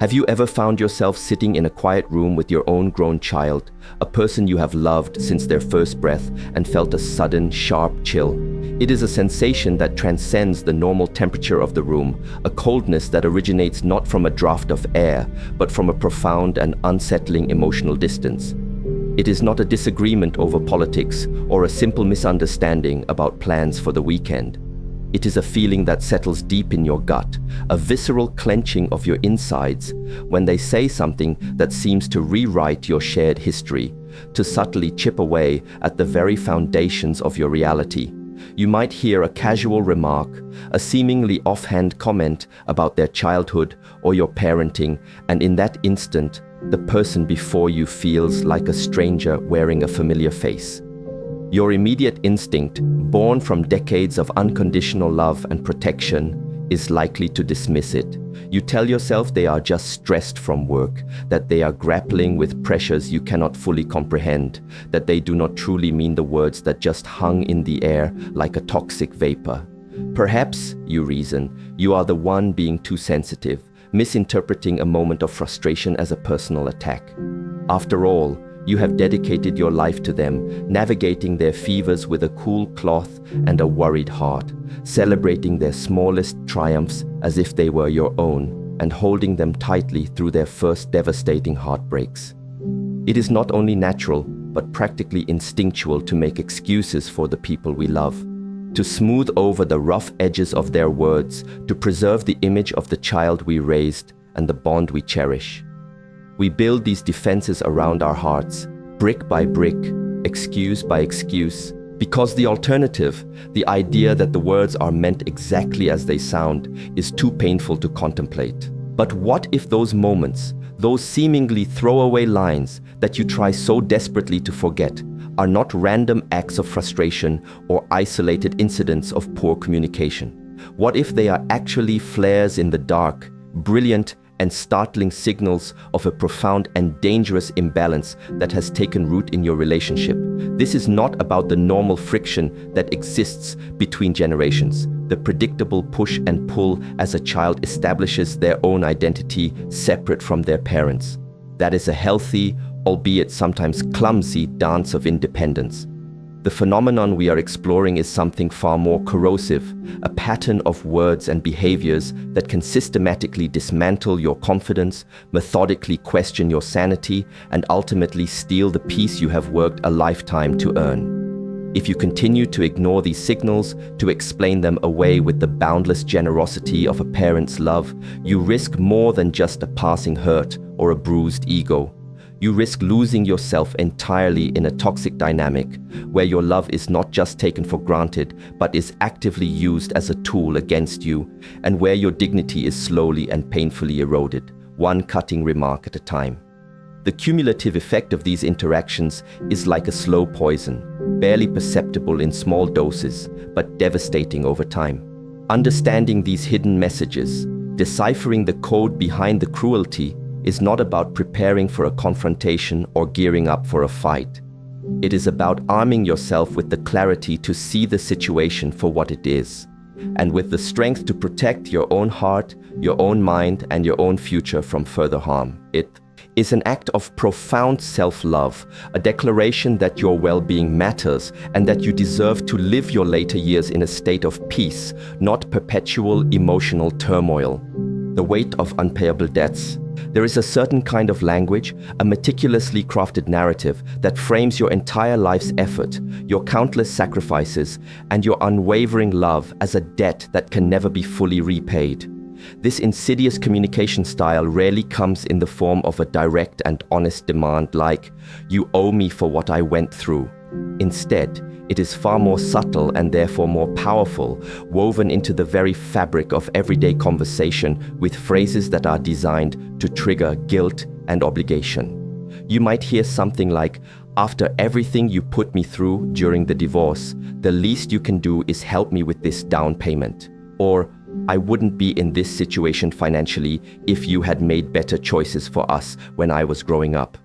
Have you ever found yourself sitting in a quiet room with your own grown child, a person you have loved since their first breath, and felt a sudden, sharp chill? It is a sensation that transcends the normal temperature of the room, a coldness that originates not from a draft of air, but from a profound and unsettling emotional distance. It is not a disagreement over politics or a simple misunderstanding about plans for the weekend. It is a feeling that settles deep in your gut, a visceral clenching of your insides when they say something that seems to rewrite your shared history, to subtly chip away at the very foundations of your reality. You might hear a casual remark, a seemingly offhand comment about their childhood or your parenting, and in that instant, the person before you feels like a stranger wearing a familiar face. Your immediate instinct, born from decades of unconditional love and protection, is likely to dismiss it. You tell yourself they are just stressed from work, that they are grappling with pressures you cannot fully comprehend, that they do not truly mean the words that just hung in the air like a toxic vapor. Perhaps, you reason, you are the one being too sensitive, misinterpreting a moment of frustration as a personal attack. After all, you have dedicated your life to them, navigating their fevers with a cool cloth and a worried heart, celebrating their smallest triumphs as if they were your own, and holding them tightly through their first devastating heartbreaks. It is not only natural, but practically instinctual to make excuses for the people we love, to smooth over the rough edges of their words, to preserve the image of the child we raised and the bond we cherish. We build these defenses around our hearts, brick by brick, excuse by excuse, because the alternative, the idea that the words are meant exactly as they sound, is too painful to contemplate. But what if those moments, those seemingly throwaway lines that you try so desperately to forget, are not random acts of frustration or isolated incidents of poor communication? What if they are actually flares in the dark, brilliant and startling signals of a profound and dangerous imbalance that has taken root in your relationship? This is not about the normal friction that exists between generations, the predictable push and pull as a child establishes their own identity separate from their parents. That is a healthy, albeit sometimes clumsy, dance of independence. The phenomenon we are exploring is something far more corrosive, a pattern of words and behaviors that can systematically dismantle your confidence, methodically question your sanity, and ultimately steal the peace you have worked a lifetime to earn. If you continue to ignore these signals, to explain them away with the boundless generosity of a parent's love, you risk more than just a passing hurt or a bruised ego. You risk losing yourself entirely in a toxic dynamic where your love is not just taken for granted, but is actively used as a tool against you, and where your dignity is slowly and painfully eroded, one cutting remark at a time. The cumulative effect of these interactions is like a slow poison, barely perceptible in small doses, but devastating over time. Understanding these hidden messages, deciphering the code behind the cruelty, is not about preparing for a confrontation or gearing up for a fight. It is about arming yourself with the clarity to see the situation for what it is, and with the strength to protect your own heart, your own mind, and your own future from further harm. It is an act of profound self-love, a declaration that your well-being matters and that you deserve to live your later years in a state of peace, not perpetual emotional turmoil. The weight of unpayable debts. There is a certain kind of language, a meticulously crafted narrative that frames your entire life's effort, your countless sacrifices, and your unwavering love as a debt that can never be fully repaid. This insidious communication style rarely comes in the form of a direct and honest demand like, "You owe me for what I went through." Instead, it is far more subtle and therefore more powerful, woven into the very fabric of everyday conversation with phrases that are designed to trigger guilt and obligation. You might hear something like, "After everything you put me through during the divorce, the least you can do is help me with this down payment." Or, "I wouldn't be in this situation financially if you had made better choices for us when I was growing up."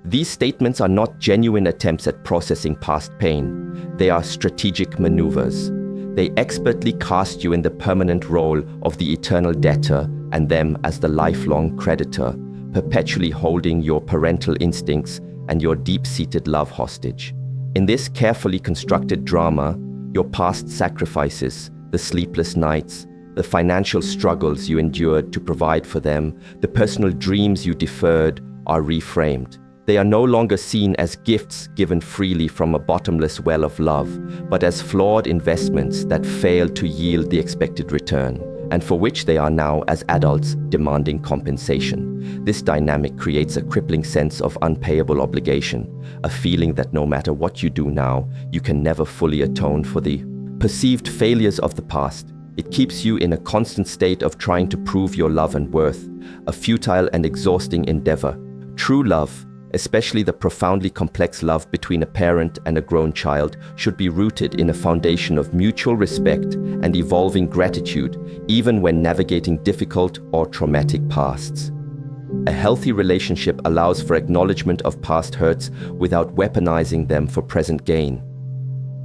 These statements are not genuine attempts at processing past pain. They are strategic maneuvers. They expertly cast you in the permanent role of the eternal debtor and them as the lifelong creditor, perpetually holding your parental instincts and your deep-seated love hostage. In this carefully constructed drama, your past sacrifices, the sleepless nights, the financial struggles you endured to provide for them, the personal dreams you deferred, are reframed. They are no longer seen as gifts given freely from a bottomless well of love, but as flawed investments that failed to yield the expected return, and for which they are now, as adults, demanding compensation. This dynamic creates a crippling sense of unpayable obligation, a feeling that no matter what you do now, you can never fully atone for the perceived failures of the past. It keeps you in a constant state of trying to prove your love and worth, a futile and exhausting endeavor. True love, especially the profoundly complex love between a parent and a grown child, should be rooted in a foundation of mutual respect and evolving gratitude, even when navigating difficult or traumatic pasts. A healthy relationship allows for acknowledgement of past hurts without weaponizing them for present gain.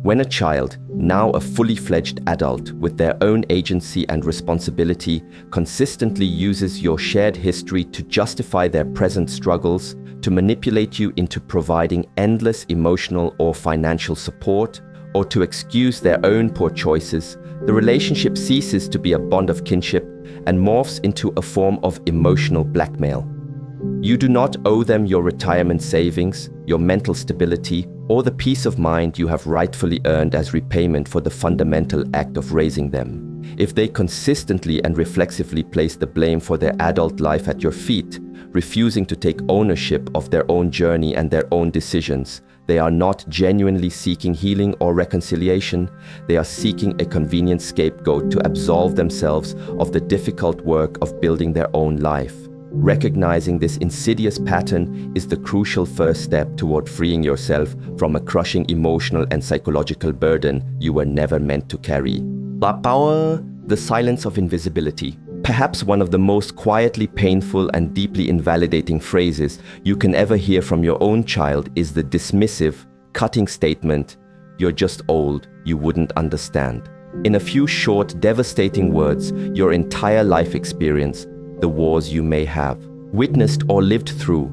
When a child, now a fully fledged adult with their own agency and responsibility, consistently uses your shared history to justify their present struggles, to manipulate you into providing endless emotional or financial support, or to excuse their own poor choices, the relationship ceases to be a bond of kinship and morphs into a form of emotional blackmail. You do not owe them your retirement savings, your mental stability, or the peace of mind you have rightfully earned as repayment for the fundamental act of raising them. If they consistently and reflexively place the blame for their adult life at your feet, refusing to take ownership of their own journey and their own decisions, they are not genuinely seeking healing or reconciliation. They are seeking a convenient scapegoat to absolve themselves of the difficult work of building their own life. Recognizing this insidious pattern is the crucial first step toward freeing yourself from a crushing emotional and psychological burden you were never meant to carry. La power, the silence of invisibility. Perhaps one of the most quietly painful and deeply invalidating phrases you can ever hear from your own child is the dismissive, cutting statement, "You're just old, you wouldn't understand." In a few short, devastating words, your entire life experience, the wars you may have witnessed or lived through,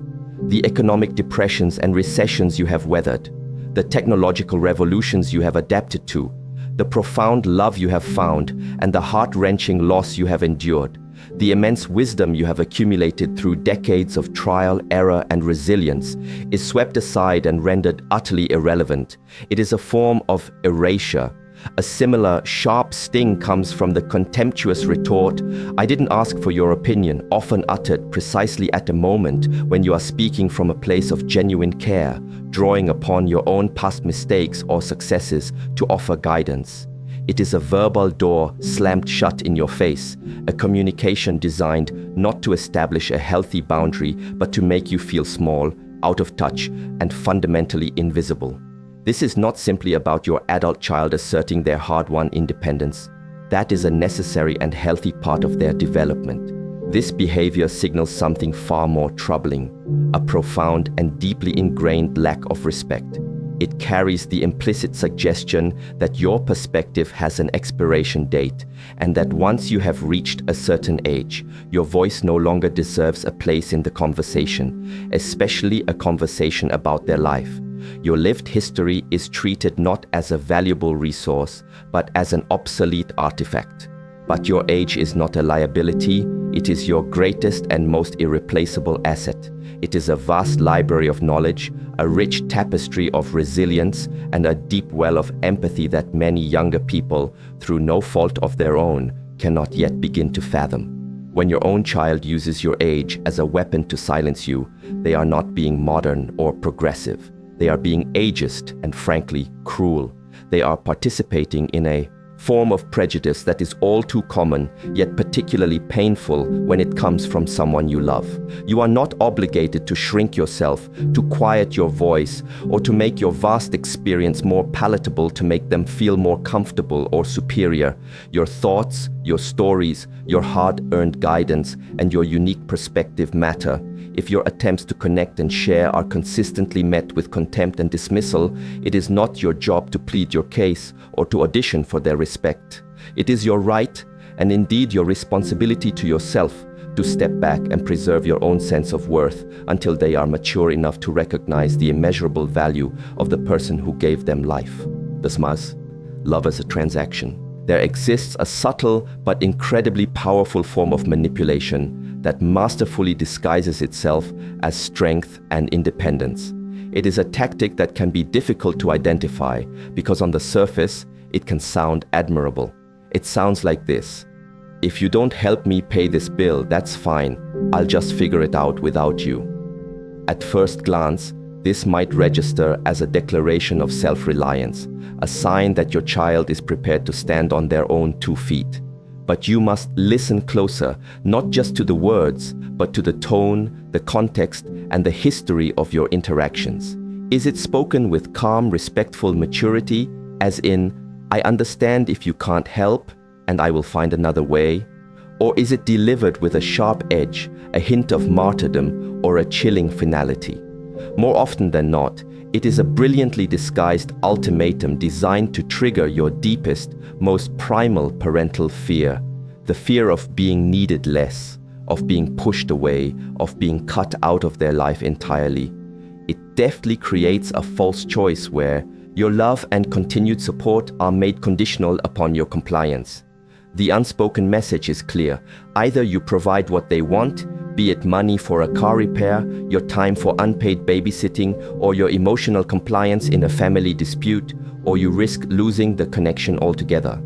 the economic depressions and recessions you have weathered, the technological revolutions you have adapted to, the profound love you have found, and the heart-wrenching loss you have endured, the immense wisdom you have accumulated through decades of trial, error, and resilience, is swept aside and rendered utterly irrelevant. It is a form of erasure. A similar sharp sting comes from the contemptuous retort, "I didn't ask for your opinion," often uttered precisely at a moment when you are speaking from a place of genuine care, drawing upon your own past mistakes or successes to offer guidance. It is a verbal door slammed shut in your face, a communication designed not to establish a healthy boundary, but to make you feel small, out of touch, and fundamentally invisible. This is not simply about your adult child asserting their hard-won independence. That is a necessary and healthy part of their development. This behavior signals something far more troubling, a profound and deeply ingrained lack of respect. It carries the implicit suggestion that your perspective has an expiration date, and that once you have reached a certain age, your voice no longer deserves a place in the conversation, especially a conversation about their life. Your lived history is treated not as a valuable resource, but as an obsolete artifact. But your age is not a liability, it is your greatest and most irreplaceable asset. It is a vast library of knowledge, a rich tapestry of resilience, and a deep well of empathy that many younger people, through no fault of their own, cannot yet begin to fathom. When your own child uses your age as a weapon to silence you, they are not being modern or progressive. They are being ageist and frankly cruel. They are participating in a form of prejudice that is all too common, yet particularly painful when it comes from someone you love. You are not obligated to shrink yourself, to quiet your voice, or to make your vast experience more palatable to make them feel more comfortable or superior. Your thoughts, your stories, your hard-earned guidance, and your unique perspective matter. If your attempts to connect and share are consistently met with contempt and dismissal, it is not your job to plead your case or to audition for their respect. It is your right, and indeed your responsibility to yourself, to step back and preserve your own sense of worth until they are mature enough to recognize the immeasurable value of the person who gave them life. Das Maß, love as a transaction. There exists a subtle but incredibly powerful form of manipulation that masterfully disguises itself as strength and independence. It is a tactic that can be difficult to identify because on the surface, it can sound admirable. It sounds like this: if you don't help me pay this bill, that's fine. I'll just figure it out without you. At first glance, this might register as a declaration of self-reliance, a sign that your child is prepared to stand on their own 2 feet. But you must listen closer, not just to the words, but to the tone, the context, and the history of your interactions. Is it spoken with calm, respectful maturity, as in, I understand if you can't help, and I will find another way? Or is it delivered with a sharp edge, a hint of martyrdom, or a chilling finality? More often than not, it is a brilliantly disguised ultimatum designed to trigger your deepest, most primal parental fear, the fear of being needed less, of being pushed away, of being cut out of their life entirely. It deftly creates a false choice where your love and continued support are made conditional upon your compliance. The unspoken message is clear. Either you provide what they want, be it money for a car repair, your time for unpaid babysitting, or your emotional compliance in a family dispute, or you risk losing the connection altogether.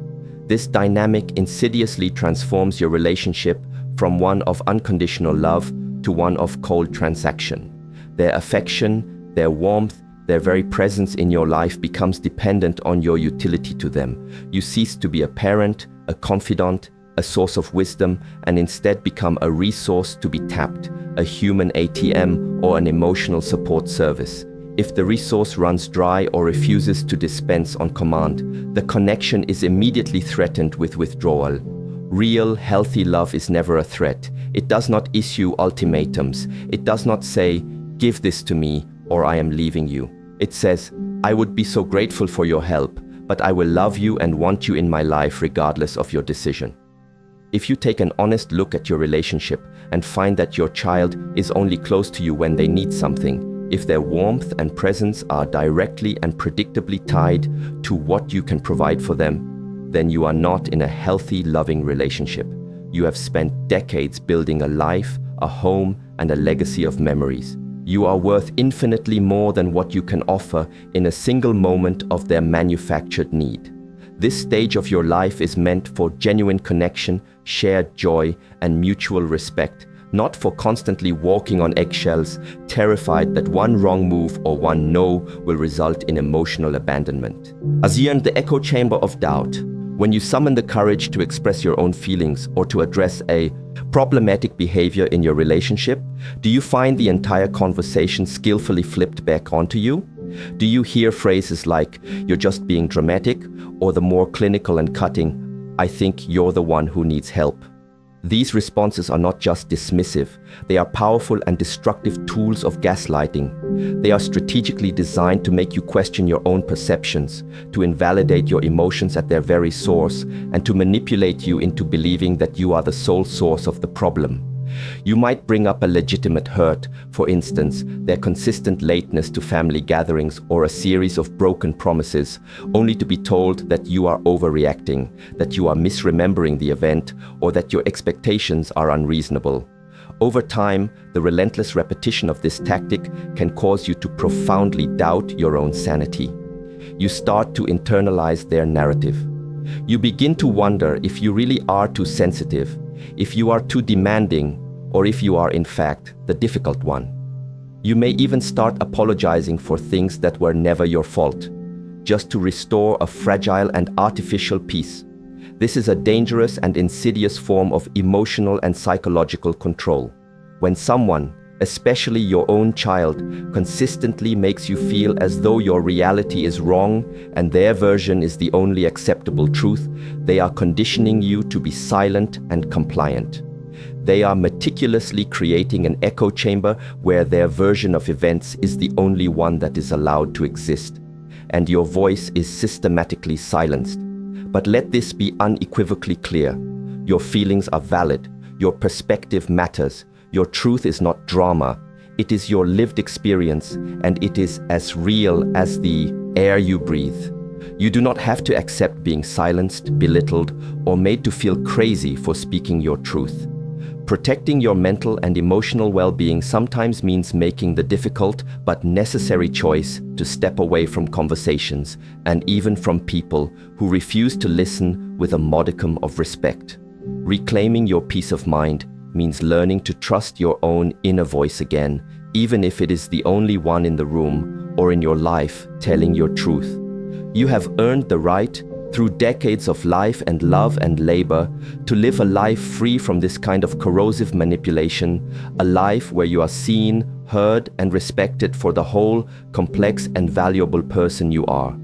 This dynamic insidiously transforms your relationship from one of unconditional love to one of cold transaction. Their affection, their warmth, their very presence in your life becomes dependent on your utility to them. You cease to be a parent, a confidant, a source of wisdom, and instead become a resource to be tapped, a human ATM or an emotional support service. If the resource runs dry or refuses to dispense on command, the connection is immediately threatened with withdrawal. Real, healthy love is never a threat. It does not issue ultimatums. It does not say, give this to me or I am leaving you. It says, I would be so grateful for your help, but I will love you and want you in my life regardless of your decision. If you take an honest look at your relationship and find that your child is only close to you when they need something, if their warmth and presence are directly and predictably tied to what you can provide for them, then you are not in a healthy, loving relationship. You have spent decades building a life, a home, and a legacy of memories. You are worth infinitely more than what you can offer in a single moment of their manufactured need. This stage of your life is meant for genuine connection, shared joy, and mutual respect, not for constantly walking on eggshells, terrified that one wrong move or one no will result in emotional abandonment. As you enter the echo chamber of doubt, when you summon the courage to express your own feelings or to address a problematic behavior in your relationship, do you find the entire conversation skillfully flipped back onto you? Do you hear phrases like, you're just being dramatic, or the more clinical and cutting, I think you're the one who needs help? These responses are not just dismissive, they are powerful and destructive tools of gaslighting. They are strategically designed to make you question your own perceptions, to invalidate your emotions at their very source, and to manipulate you into believing that you are the sole source of the problem. You might bring up a legitimate hurt, for instance, their consistent lateness to family gatherings or a series of broken promises, only to be told that you are overreacting, that you are misremembering the event, or that your expectations are unreasonable. Over time, the relentless repetition of this tactic can cause you to profoundly doubt your own sanity. You start to internalize their narrative. You begin to wonder if you really are too sensitive, if you are too demanding, or if you are in fact the difficult one. You may even start apologizing for things that were never your fault, just to restore a fragile and artificial peace. This is a dangerous and insidious form of emotional and psychological control. When someone, especially your own child, consistently makes you feel as though your reality is wrong and their version is the only acceptable truth, they are conditioning you to be silent and compliant. They are meticulously creating an echo chamber where their version of events is the only one that is allowed to exist, and your voice is systematically silenced. But let this be unequivocally clear. Your feelings are valid. Your perspective matters. Your truth is not drama. It is your lived experience, and it is as real as the air you breathe. You do not have to accept being silenced, belittled, or made to feel crazy for speaking your truth. Protecting your mental and emotional well-being sometimes means making the difficult but necessary choice to step away from conversations and even from people who refuse to listen with a modicum of respect. Reclaiming your peace of mind means learning to trust your own inner voice again, even if it is the only one in the room or in your life telling your truth. You have earned the right, through decades of life and love and labor, to live a life free from this kind of corrosive manipulation, a life where you are seen, heard, and respected for the whole, complex, and valuable person you are.